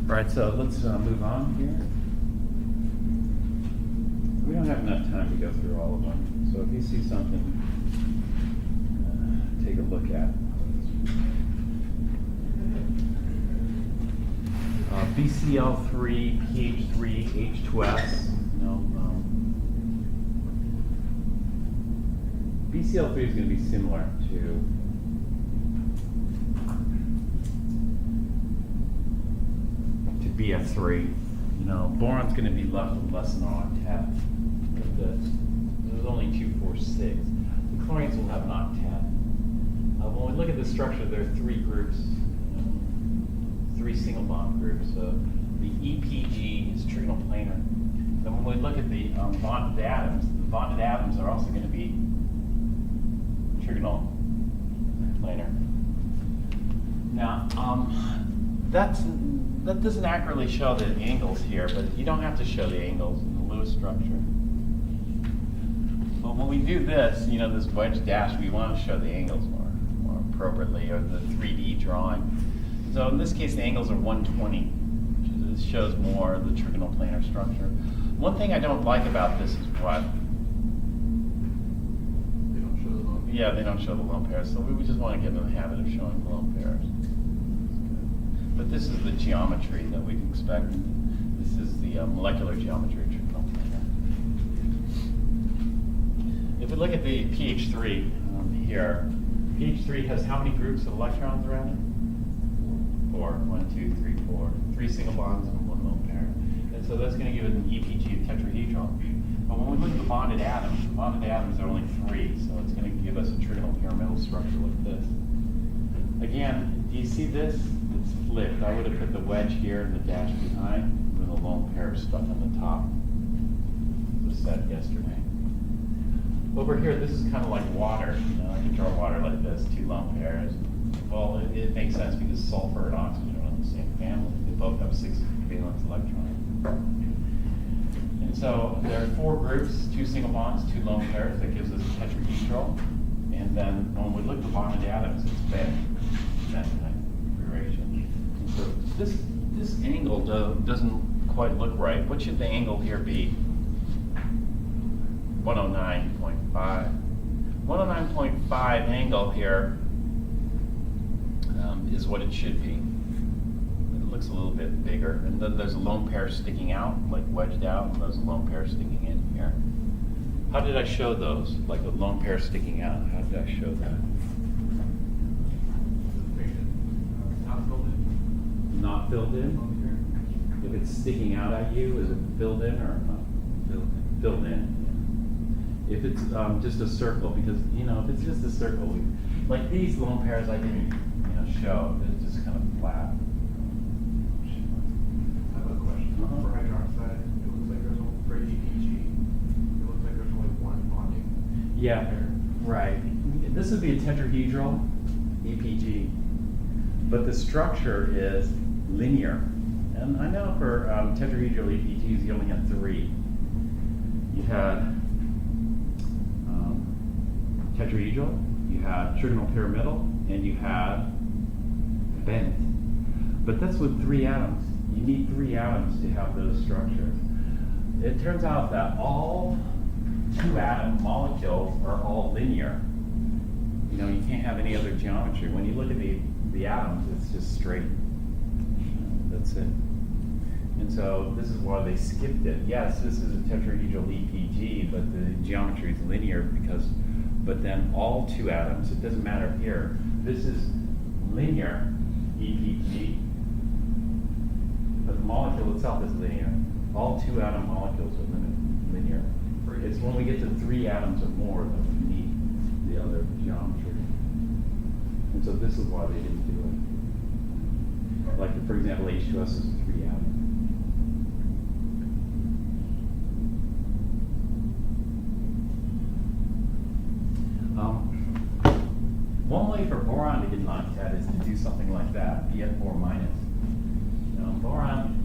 All right, so let's move on here. We don't have enough time to go through all of them, so if you see something, take a look at. BCl3, pH3, H2S. No, BCl3 is going to be similar to BF3. You know, boron's going to be less than an octet with this. There's only 246. The chlorines will have an octet. When we look at the structure, there are three groups, three single bond groups. So the EPG is trigonal planar. And when we look at the bonded atoms are also going to be trigonal planar. Now, that doesn't accurately show the angles here, but you don't have to show the angles in the Lewis structure. But when we do this, you know, this wedge dash, we want to show the angles more appropriately, or the 3D drawing. So in this case, the angles are 120, which shows more the trigonal planar structure. One thing I don't like about this is what? They don't show the lone pairs. Yeah, they don't show the lone pairs, so we just want to get in the habit of showing the lone pairs. But this is the geometry that we can expect. This is the molecular geometry of trigonal planar. If we look at the pH3 here, pH3 has how many groups of electrons around it? 4. 1, 2, 3, 4. 3 single bonds and 1 lone pair. And so that's going to give it an EPG tetrahedral. But when we look at the bonded atoms are only 3, so it's going to give us a trigonal pyramidal structure like this. Again, do you see this? It's flipped. I would have put the wedge here and the dash behind, and then the lone pair stuck on the top. It was said yesterday. Over here, this is kind of like water. You know, I can draw water like this, 2 lone pairs. Well, it makes sense because sulfur and oxygen are in the same family. They both have 6 valence electrons. And so there are 4 groups, 2 single bonds, 2 lone pairs. That gives us a tetrahedral. And then when we look at the bonded atoms, it's bent. That type of configuration. And so this angle doesn't quite look right. What should the angle here be? 109.5. 109.5 angle here is what it should be. It looks a little bit bigger. And then there's a lone pair sticking out, like wedged out, and there's a lone pair sticking in here. How did I show those? Like a lone pair sticking out. How did I show that? Not filled in. Not filled in? If it's sticking out at you, is it filled in or not? Filled in. If it's just a circle, because, you know, if it's just a circle, like these lone pairs I didn't, show. It's just kind of flat. I have a question. For hydroxide, it looks like there's only, for EPG, it looks like there's only one bonding. Yeah, pair. right. This would be a tetrahedral EPG, but the structure is linear. And I know for tetrahedral EPGs, you only have 3. You had tetrahedral, you had trigonal pyramidal, and you had bent. But that's with 3 atoms. You need 3 atoms to have those structures. It turns out that all 2-atom molecules are all linear. You know, you can't have any other geometry. When you look at the atoms, it's just straight. That's it. And so this is why they skipped it. Yes, this is a tetrahedral EPG, but the geometry is linear but then all 2 atoms, it doesn't matter here. This is linear EPG, but the molecule itself is linear. All 2-atom molecules are linear. It's when we get to 3 atoms or more that we need the other geometry. And so this is why they didn't do it. Like, for example, H2S is a 3-atom. One way for boron to get an octet is to do something like that, BF4 minus. You know, boron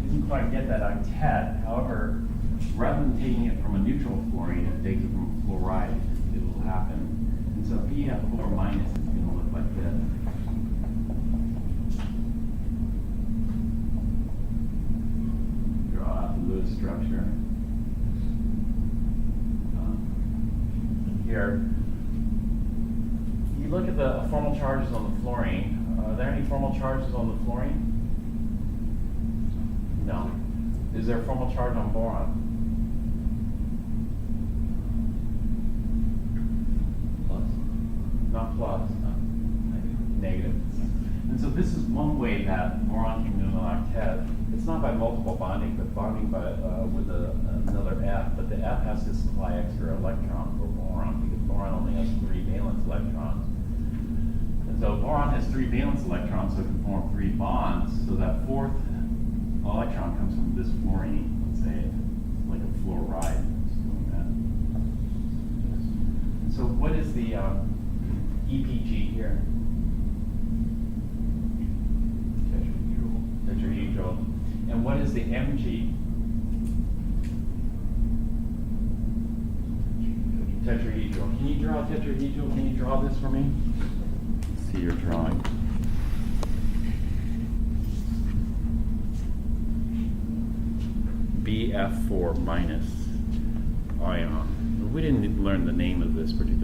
didn't quite get that octet. However, rather than taking it from a neutral fluorine, it takes it from fluoride, it will happen. And so BF4 minus is going to look like this. here. You look at the formal charges on the fluorine. Are there any formal charges on the fluorine? No. Is there a formal charge on boron? Plus. Not plus, negative. And so this is one way that boron can do an octet. It's not by multiple bonding, but bonding by with another F. But the F has to supply extra electron for boron because boron only has 3 valence electrons. And so boron has 3 valence electrons, so it can form 3 bonds. So that 4th electron comes from this fluorine. Let's say like a fluoride. Something like that. So what is the EPG here? Tetrahedral. And what is the MG? Tetrahedral. Can you draw a tetrahedral? Can you draw this for me? Let's see your drawing. BF4 minus ion. We didn't learn the name of this particular